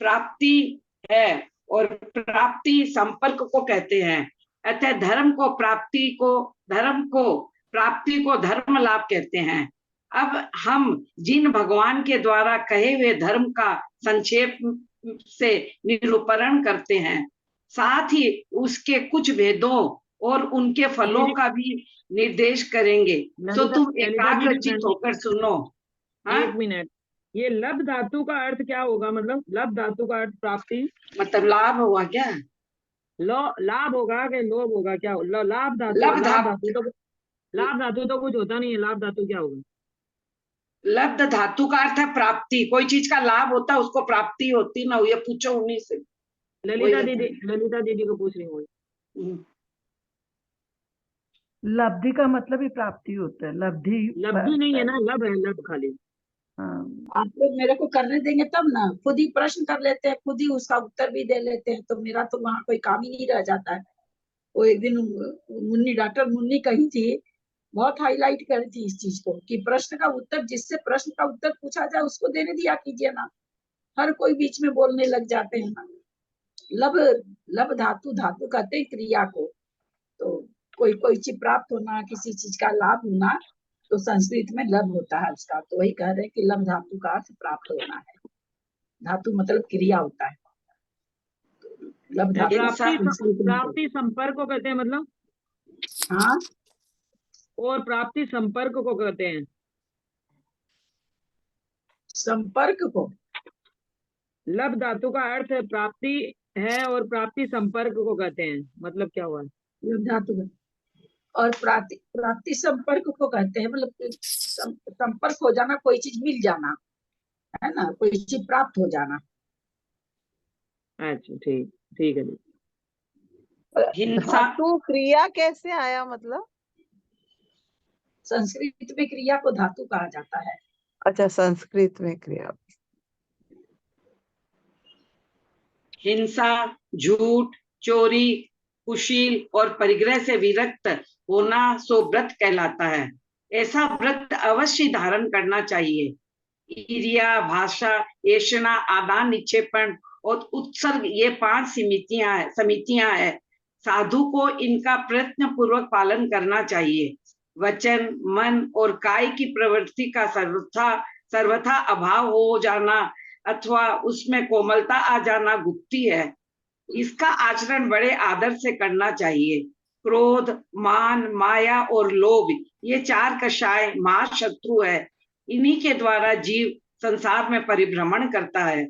प्राप्ति है और प्राप्ति संपर्क को कहते हैं। अतः धर्म को प्राप्ति को धर्म लाभ कहते हैं। अब हम जिन भगवान के द्वारा कहे हुए धर्म का संक्षेप से निरूपण करते हैं, साथ ही उसके कुछ भेदों और उनके फलों का भी निर्देश करेंगे, तो तुम एकाग्रचित होकर सुनो। एक मिनट, ये लब धातु का अर्थ क्या होगा? मतलब लब धातु का अर्थ प्राप्ति मतलब लाभ होगा क्या? लाभ होगा कि लोभ होगा? क्या लाभ धातु? लाभ धातु तो कुछ होता नहीं है, लाभ धातु क्या होगा? लब्ध धातु का अर्थ है प्राप्ति, कोई चीज का लाभ होता है उसको प्राप्ति होती ना, ये पूछो उन्हीं से। ललिता दीदी को पूछ रही हूँ। लब्धि का मतलब ही प्राप्ति होता है। लब्धि नहीं है ना, लब है, लब खाली। आप लोग मेरे को करने देंगे तब ना, खुद ही प्रश्न कर लेते हैं, खुद ही उसका उत्तर भी दे लेते हैं, तो मेरा तो वहाँ कोई काम ही नहीं रह जाता है। वो एक दिन डॉक्टर मुन्नी कही थी, बहुत हाईलाइट करी थी इस चीज को, कि प्रश्न का उत्तर, जिससे प्रश्न का उत्तर पूछा जाए उसको देने दिया कीजिए ना, हर कोई बीच में बोलने लग जाते हैं ना। लब धातु कहते हैं क्रिया को, तो कोई चीज प्राप्त होना, किसी चीज का लाभ होना, तो संस्कृत में लब होता है उसका। तो वही कह रहे हैं कि लब धातु का अर्थ प्राप्त होना है, धातु मतलब क्रिया होता है। लब प्राप्ति संपर्क को कहते हैं, मतलब हाँ, और प्राप्ति संपर्क को कहते हैं। संपर्क को लब धातु का अर्थ प्राप्ति है और प्राप्ति संपर्क को कहते हैं, मतलब क्या हुआ? लब धातु का और प्राप्ति संपर्क को कहते हैं, मतलब संपर्क हो जाना, कोई चीज मिल जाना है ना, कोई चीज प्राप्त हो जाना। अच्छा, ठीक है। धातु क्रिया कैसे आया? मतलब संस्कृत में क्रिया को धातु कहा जाता है। अच्छा, संस्कृत में क्रिया। हिंसा, झूठ, चोरी, कुशील और परिग्रह से विरक्त होना सो व्रत कहलाता है। ऐसा व्रत अवश्य धारण करना चाहिए। ईर्ष्या, भाषा, ऐषणा, आदान निक्षेपण और उत्सर्ग, ये 5 समितियां हैं। साधु को इनका प्रयत्न पूर्वक पालन करना चाहिए। वचन, मन और काय की प्रवृत्ति का सर्वथा अभाव हो जाना अथवा उसमें कोमलता आ जाना गुप्ती है। इसका आचरण बड़े आदर से करना चाहिए। क्रोध, मान, माया और लोभ, ये 4 कषाय महाशत्रु है। इन्हीं के द्वारा जीव संसार में परिभ्रमण करता है।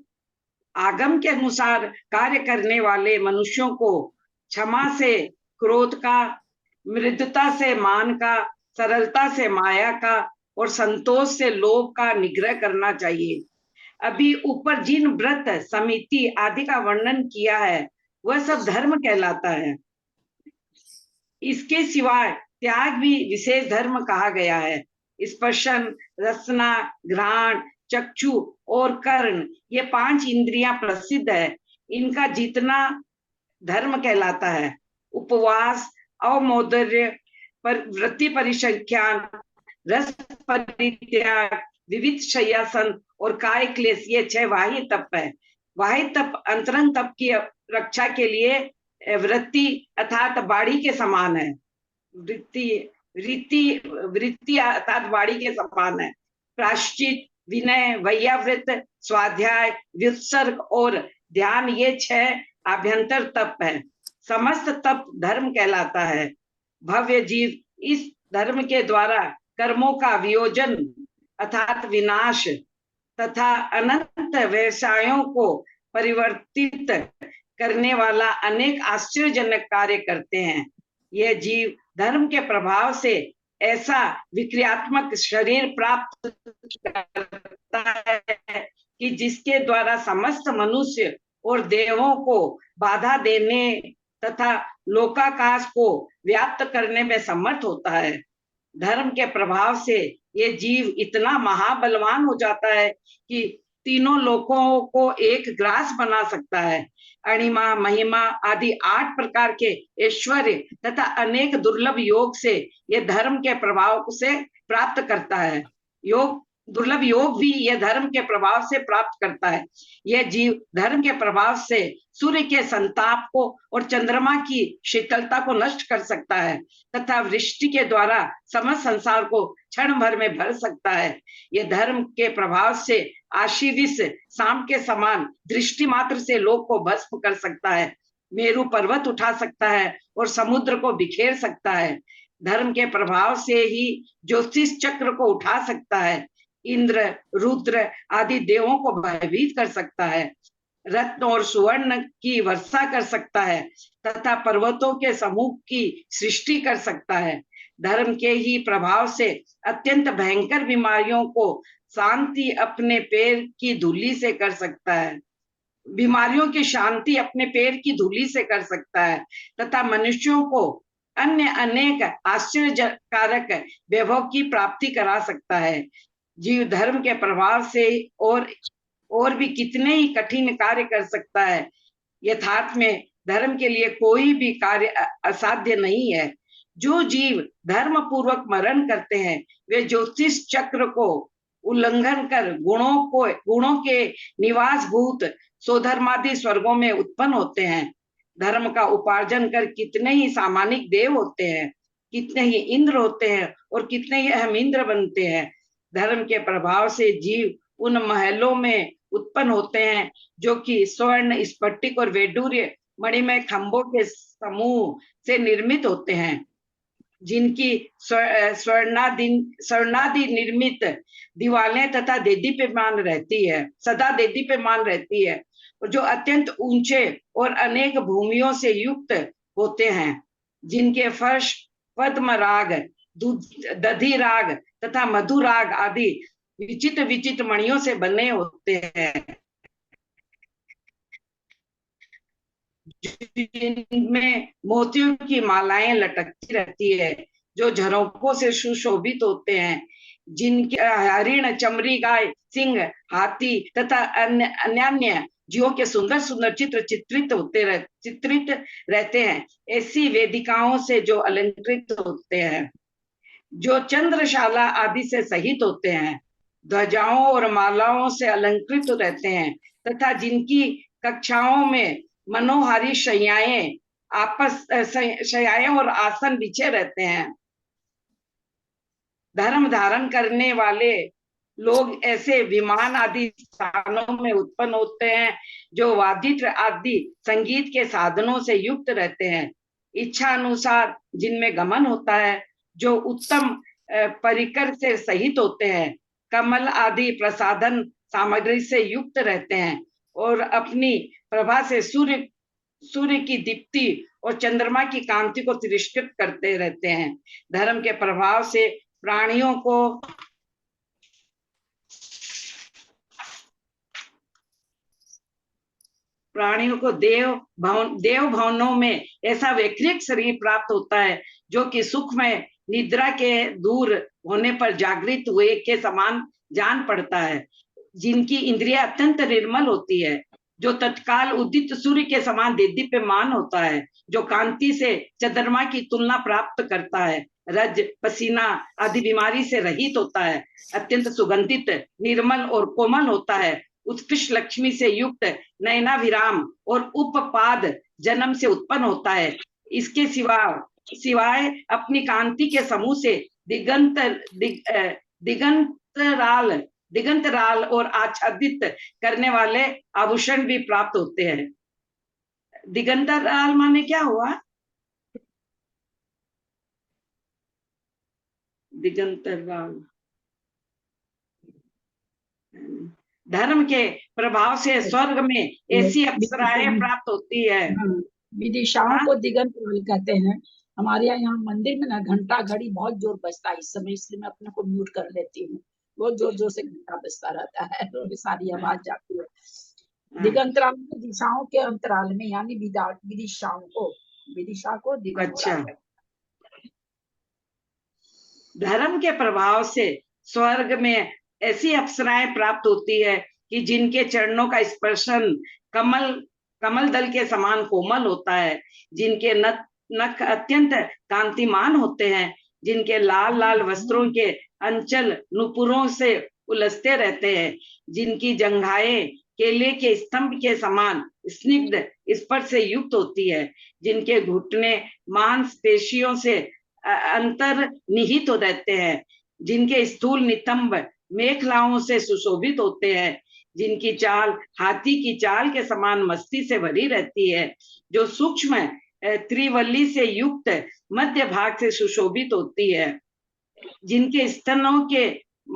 आगम के अनुसार कार्य करने वाले मनुष्यों को क्षमा से क्रोध का, मृदुता से मान का, सरलता से माया का और संतोष से लोभ का निग्रह करना चाहिए। अभी ऊपर जिन व्रत, समिति आदि का वर्णन किया है वह सब धर्म कहलाता है। इसके सिवाय त्याग भी विशेष धर्म कहा गया है। स्पर्शन, रसना, घ्राण, चक्षु और कर्ण, ये 5 इंद्रियां प्रसिद्ध है। इनका जितना धर्म कहलाता है। उपवास, अवमौदर्य, वृत्ति परिसंख्यान, रस परित्याग, विविध शय्यासन और काय क्लेश, ये 6 बाह्य तप है। बाह्य तप अंतरंग तप की रक्षा के लिए वृत्ति अर्थात बाड़ी के समान है। वृत्ति अर्थात बाड़ी के समान है। प्रायश्चित, विनय, वैयावृत, स्वाध्याय, व्युत्सर्ग और ध्यान, ये 6 आभ्यंतर तप है। समस्त तप धर्म कहलाता है। भव्य जीव इस धर्म के द्वारा कर्मों का वियोजन अर्थात विनाश तथा अनंत व्यवसायों को परिवर्तित करने वाला अनेक आश्चर्यजनक कार्य करते हैं। यह जीव धर्म के प्रभाव से ऐसा विक्रियात्मक शरीर प्राप्त करता है कि जिसके द्वारा समस्त मनुष्य और देवों को बाधा देने तथा लोकाकाश को व्याप्त करने में समर्थ होता है। धर्म के प्रभाव से ये जीव इतना महाबलवान हो जाता है कि तीनों लोकों को एक ग्रास बना सकता है। अणिमा, महिमा आदि 8 प्रकार के ऐश्वर्य तथा अनेक दुर्लभ योग से ये धर्म के प्रभाव से प्राप्त करता है। दुर्लभ योग भी यह धर्म के प्रभाव से प्राप्त करता है। यह जीव धर्म के प्रभाव से सूर्य के संताप को और चंद्रमा की शीतलता को नष्ट कर सकता है तथा वृष्टि के द्वारा समस्त संसार को क्षण भर में भर सकता है। यह धर्म के प्रभाव से आशीविश शाम के समान दृष्टि मात्र से लोक को भस्म कर सकता है, मेरु पर्वत उठा सकता है और समुद्र को बिखेर सकता है। धर्म के प्रभाव से ही ज्योतिष चक्र को उठा सकता है, इंद्र, रुद्र आदि देवों को भयभीत कर सकता है, रत्न और सुवर्ण की वर्षा कर सकता है तथा पर्वतों के समूह की सृष्टि कर सकता है। धर्म के ही प्रभाव से अत्यंत भयंकर बीमारियों को शांति अपने पैर की धूली से कर सकता है, बीमारियों की शांति अपने पैर की धूली से कर सकता है तथा मनुष्यों को अन्य अनेक आश्चर्यकारक वैभव की प्राप्ति करा सकता है। जीव धर्म के प्रभाव से और भी कितने ही कठिन कार्य कर सकता है। यथार्थ में धर्म के लिए कोई भी कार्य असाध्य नहीं है। जो जीव धर्म पूर्वक मरण करते हैं वे ज्योतिष चक्र को उल्लंघन कर गुणों के निवास भूत स्वधर्मादि स्वर्गों में उत्पन्न होते हैं। धर्म का उपार्जन कर कितने ही सामानिक देव होते हैं, कितने ही इंद्र होते हैं और कितने ही अहम इंद्र बनते हैं। धर्म के प्रभाव से जीव उन महलों में उत्पन्न होते हैं जो कि स्वर्ण, स्फटिक और वैडूर्य मणिमय खंभों के समूह से निर्मित होते हैं, जिनकी स्वर्णादि निर्मित दीवारें तथा देदीप्यमान रहती है, सदा देदीप्यमान रहती है, और जो अत्यंत ऊंचे और अनेक भूमियों से युक्त होते हैं, जिनके फर्श पद्म राग, दधि राग तथा मधु राग आदि विचित्र विचित्र मणियों से बने होते हैं, जिनमें मोतियों की मालाएं लटकती रहती है, जो झरोखों से सुशोभित होते हैं, जिनके हरिण, चमड़ी, गाय, सिंह, हाथी तथा अन्य जीवों के सुंदर सुंदर चित्र चित्रित रहते हैं। ऐसी वेदिकाओं से जो अलंकृत होते हैं, जो चंद्रशाला आदि से सहित होते हैं, ध्वजाओं और मालाओं से अलंकृत रहते हैं तथा जिनकी कक्षाओं में मनोहारी शैयाएं और आसन बिछे रहते हैं। धर्म धारण करने वाले लोग ऐसे विमान आदि स्थानों में उत्पन्न होते हैं जो वादित्र आदि संगीत के साधनों से युक्त रहते हैं, इच्छा अनुसार जिनमें गमन होता है, जो उत्तम परिकर से सहित होते हैं, कमल आदि प्रसाधन सामग्री से युक्त रहते हैं और अपनी प्रभा से सूर्य की दीप्ति और चंद्रमा की कांति को तिरस्कृत करते रहते हैं। धर्म के प्रभाव से प्राणियों को देव भवनों में ऐसा वैकृत शरीर प्राप्त होता है जो कि सुख में निद्रा के दूर होने पर जागृत हुए के समान जान पड़ता है, जिनकी इंद्रियां अत्यंत निर्मल होती है, जो तत्काल उदित सूर्य के समान देदीप्यमान होता है, जो कांति से चंद्रमा की तुलना प्राप्त करता है, रज, पसीना आदि बीमारी से रहित होता है, अत्यंत सुगंधित, निर्मल और कोमल होता है, उत्कृष्ट लक्ष्मी से युक्त, नयनाभिराम और उपपाद जन्म से उत्पन्न होता है। इसके सिवाय अपनी कांति के समूह से दिगंतराल और आच्छादित करने वाले आभूषण भी प्राप्त होते हैं। दिगंतराल माने क्या हुआ? दिगंतराल धर्म के प्रभाव से स्वर्ग में ऐसी अप्सराएं प्राप्त होती है। विदिशाओं को दिगंतराल कहते हैं। हमारे यहाँ मंदिर में ना घंटा घड़ी बहुत जोर बजता है इस समय, इसलिए मैं अपने को म्यूट कर लेती हूँ। बहुत जोर जोर से घंटा बजता रहता है तो सारी आवाज जाती है। दिगंतराल में दिशाओं के अंतराल में, यानी विदिशा को दिगंतराल। धर्म के प्रभाव से स्वर्ग में ऐसी अप्सराएं प्राप्त होती है कि जिनके चरणों का स्पर्शन कमल दल के समान कोमल होता है, जिनके नख अत्यंत कांतिमान होते हैं, जिनके लाल लाल वस्त्रों के अंचल नुपुरों से उलझते रहते हैं, जिनकी जंघाएं केले के स्तंभ के समान स्निग्ध स्पर्श से युक्त होती है, जिनके घुटने मांसपेशियों से अंतर निहित हो रहते हैं, जिनके स्थूल नितंब मेखलाओं से सुशोभित होते हैं, जिनकी चाल हाथी की चाल के समान मस्ती से भरी रहती है, जो सूक्ष्म त्रिवल्ली से युक्त मध्य भाग से सुशोभित होती है, जिनके स्तनों के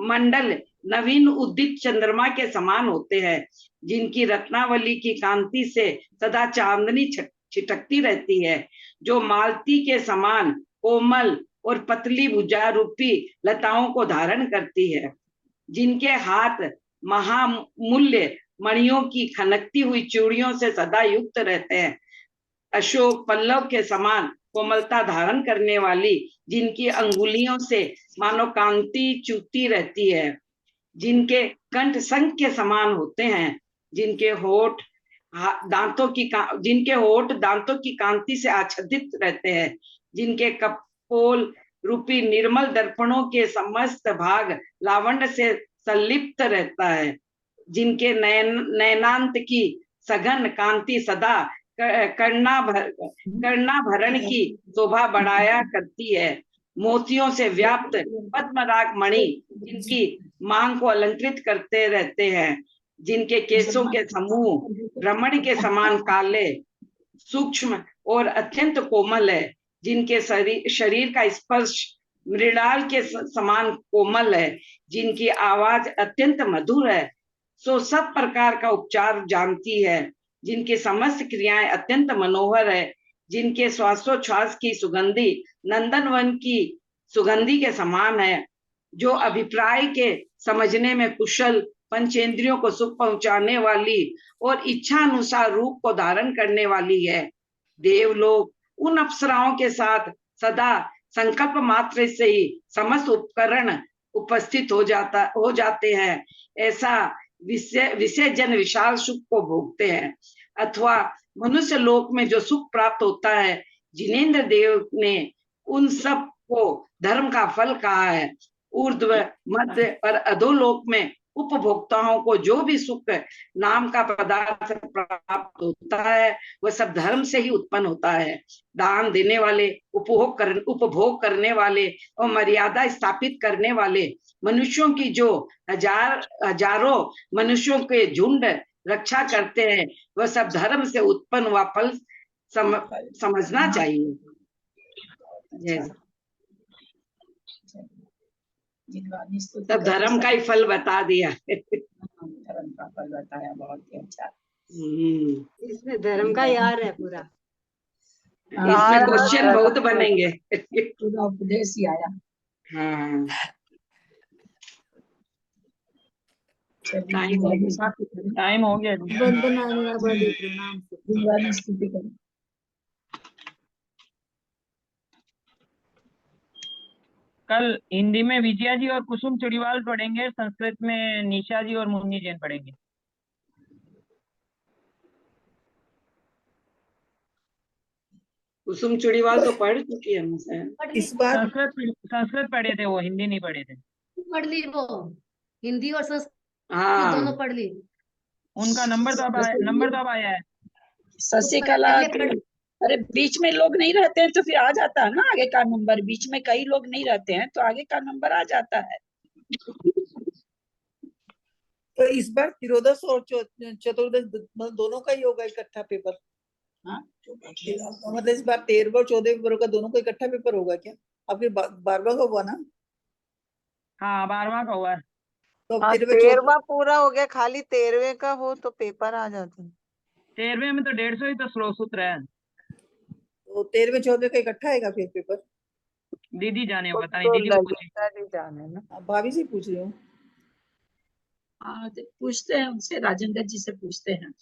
मंडल नवीन उदित चंद्रमा के समान होते हैं, जिनकी रत्नावली की कांति से सदा चांदनी छिटकती रहती है, जो मालती के समान कोमल और पतली भुजा रूपी लताओं को धारण करती है, जिनके हाथ महामूल्य मणियों की खनकती हुई चूड़ियों से सदा युक्त रहते हैं, अशोक पल्लव के समान कोमलता धारण करने वाली, जिनकी अंगुलियों से मानो कांति चूती रहती है, जिनके कंठ शंख के समान होते हैं, जिनके होठ दांतों की कांति से आच्छादित रहते हैं, जिनके कपोल रूपी निर्मल दर्पणों के समस्त भाग लावण्य से संलिप्त रहता है, जिनके नयनांत की सघन कांति सदा कर्णाभरण की शोभा बढ़ाया करती है, मोतियों से व्याप्त पद्मराग मणि जिनकी मांग को अलंकृत करते रहते हैं, जिनके केसों के समूह भ्रमण के समान काले सूक्ष्म और अत्यंत कोमल है, जिनके शरीर का स्पर्श मृणाल के समान कोमल है, जिनकी आवाज अत्यंत मधुर है, सो सब प्रकार का उपचार जानती है, जिनकी समस्त क्रियाएं अत्यंत मनोहर है, जिनके श्वासोच्छ्वास की सुगंधी नंदनवन की सुगंधी के समान है, जो अभिप्राय के समझने में कुशल, पंचेंद्रियों को सुख पहुंचाने वाली और इच्छा अनुसार रूप को धारण करने वाली है। देवलोक उन अप्सराओं के साथ सदा संकल्प मात्र से ही समस्त उपकरण उपस्थित हो जाते हैं, ऐसा विषय जन विशाल सुख को भोगते हैं, अथवा मनुष्य लोक में जो सुख प्राप्त होता है, जिनेंद्र देव ने उन सब को धर्म का फल कहा है। ऊर्ध्व मध्य और अधोलोक में उपभोक्ताओं को जो भी सुख नाम का पदार्थ प्राप्त होता है वह सब धर्म से ही उत्पन्न होता है। दान देने वाले, उपभोग करने वाले और मर्यादा स्थापित करने वाले मनुष्यों की जो हजारों मनुष्यों के झुंड रक्षा करते हैं, वह सब धर्म से उत्पन्न हुआ फल समझना चाहिए। तब धर्म का ही फल बता दिया। धर्म का फल बताया, बहुत ही अच्छा। इसमें धर्म का यार है पूरा। इसमें क्वेश्चन बहुत बनेंगे। पूरा उपदेश ही आया। हाँ, टाइम हो गया। वंदना बड़ी प्रणाम। स्तुति करो। कल हिंदी में विजया जी और कुसुम चुड़ीवाल पढ़ेंगे, संस्कृत में निशा जी और मुन्नी जैन पढ़ेंगे। कुसुम चुड़ीवाल तो पढ़ चुकी है मुझसे। इस बार संस्कृत पढ़े थे वो, हिंदी नहीं पढ़े थे। पढ़ ली वो, हिंदी और संस्कृत हाँ, दोनों पढ़ ली। उनका नंबर तो अब आया है। शशिकला, अरे बीच में लोग नहीं रहते हैं तो फिर आ जाता है ना आगे का नंबर। बीच में कई लोग नहीं रहते हैं तो आगे का नंबर आ जाता है। तो इस बार त्रियोदश और चतुर्दश मतलब दोनों का ही होगा इकट्ठा पेपर? हाँ, मतलब इस बार 13वां और 14वें पेपर का दोनों का इकट्ठा पेपर होगा क्या? आपके 12वां का हुआ ना? हाँ 12वां का हुआ है। तो अब हाँ 13वां 13वां पूरा हो गया, खाली 13वें का हो तो पेपर आ जाते हैं। 13वें में तो 150 ही तो श्लोक सूत्र है। तो 13वें 14वें का इकट्ठा आएगा फिर पेपर? दीदी जाने वो पता नहीं, तो दीदी को पूछिए। ललिता जी जाने ना। आप भाभी से पूछ रही हूँ। हाँ, तो पूछते हैं उनसे, राजेंद्र जी से पूछते हैं।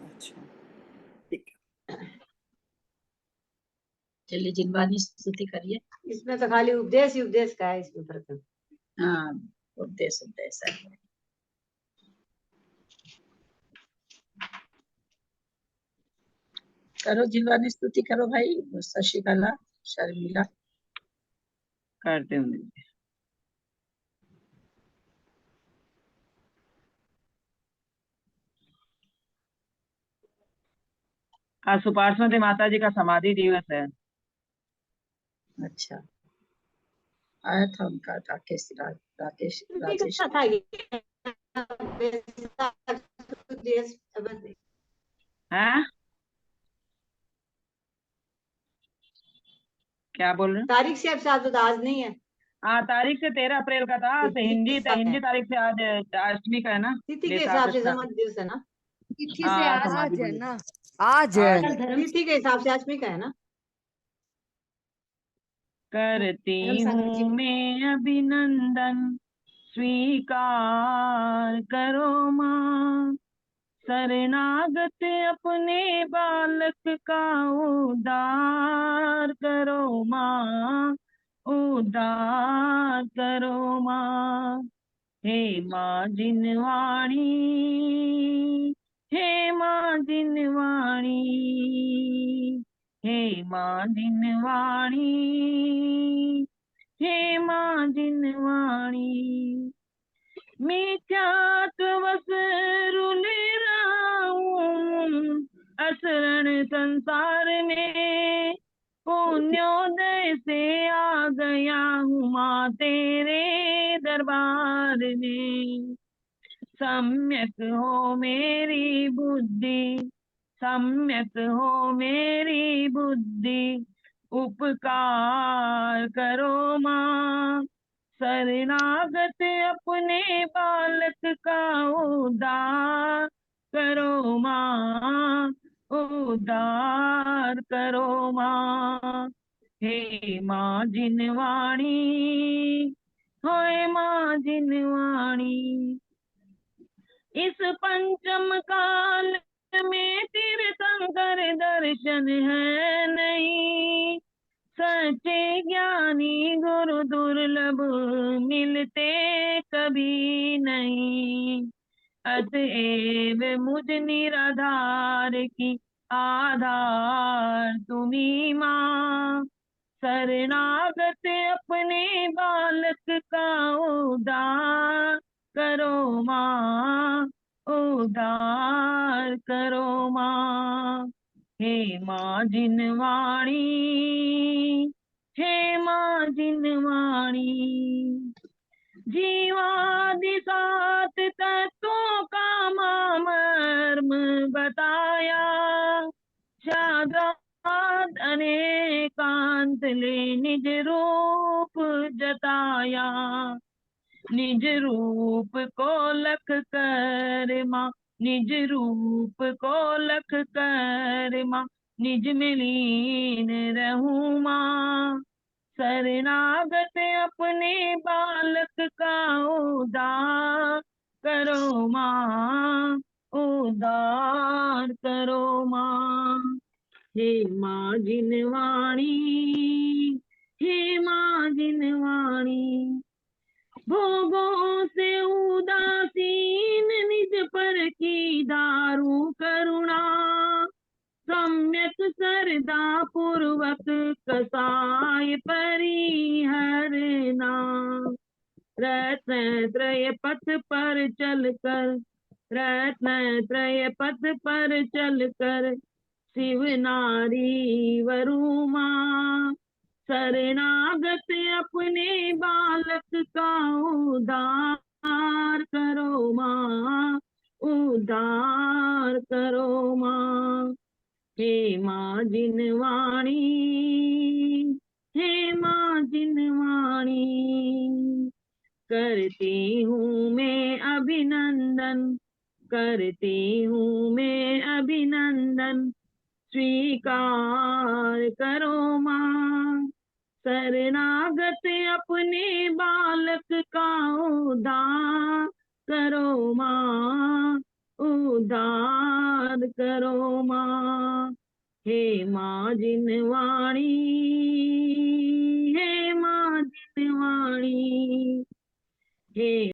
अच्छा ठीक है। चलिए जिनवानी स्तुति करिए। इसमें तो खाली उपदेश ही उपदेश का है इस पेपर का। हाँ, उपदेश उपदेश है। करो जिनवानी स्तुति करो भाई, शशिकला, शर्मिला। करते हूँ दीदी। आज सुपार्श्वती माता जी का समाधि दिवस है। अच्छा, आया था उनका राकेश राजेश। हैं? क्या बोल रहे हैं? तारीख से अब शायद आज नहीं है। हाँ तारीख से 13 अप्रैल का था। तो हिंदी तारीख से आज अष्टमी का है ना। तिथि के वैशाख हिसाब से अष्टमी। समाधि दिवस है ना। तिथि से हाँ आज समाधि है दिवस। ना, आज है। कल धर्म तिथि के हिसाब से अष्टमी का है ना। करती सागर जी हूँ मैं अभिनंदन, स्वीकार करो माँ। शरणागत अपने बालक का उद्धार करो माँ, उद्धार करो माँ। हे माँ जिनवाणी, हे माँ जिनवाणी, हे माँ जिनवाणी, हे माँ जिनवाणी। मिथ्यात्वस रुले राऊं असरण संसार में, पुण्योदय से आ गया हूँ माँ तेरे दरबार में। सम्यक हो मेरी बुद्धि, सम्यक हो मेरी बुद्धि, उपकार करो माँ। शरणागत अपने बालक का उद्धार करो माँ, उद्धार करो माँ। हे माँ जिनवाणी, होए माँ जिनवाणी। इस पंचम काल में तीर्थंकर दर्शन है नहीं, सच्चे ज्ञानी गुरु दुर्लभ मिलते कभी नहीं। अतएव मुझ निराधार की आधार तुम्ही माँ। शरणागत अपने बालक का उद्धार करो माँ, उद्धार करो माँ। हे माँ जिनवाणी, हे माँ जिनवाणी। जीवादि सात तत्वों का मर्म बताया, शादात अनेकांत ले निज रूप जताया। निज रूप को लख कर माँ, निज रूप को लख कर माँ, निज में लीन रहूं माँ। शरणागत अपने बालक का उद्धार करो माँ, उद्धार करो माँ। हे माँ जिनवाणी, हे माँ जिनवाणी। भोगों से उदासीन निज पर की दारू करुणा, सम्यक सरदा पूर्वक कसाय परिहरना। रत्न त्रय पथ पर चल कर, रत्न त्रय पथ पर चल कर, शिव नारी वरुमा। शरणागत अपने बालक का उद्धार करो माँ, उद्धार करो माँ। हे माँ जिनवाणी, हे माँ जिनवाणी, करती हूँ मैं अभिनंदन, करती हूँ मैं अभिनंदन, स्वीकार करो माँ। शरणागत अपने बालक का उद्धार करो माँ, उद्धार करो माँ। हे माँ जिनवाणी, हे माँ जिनवाणी, हे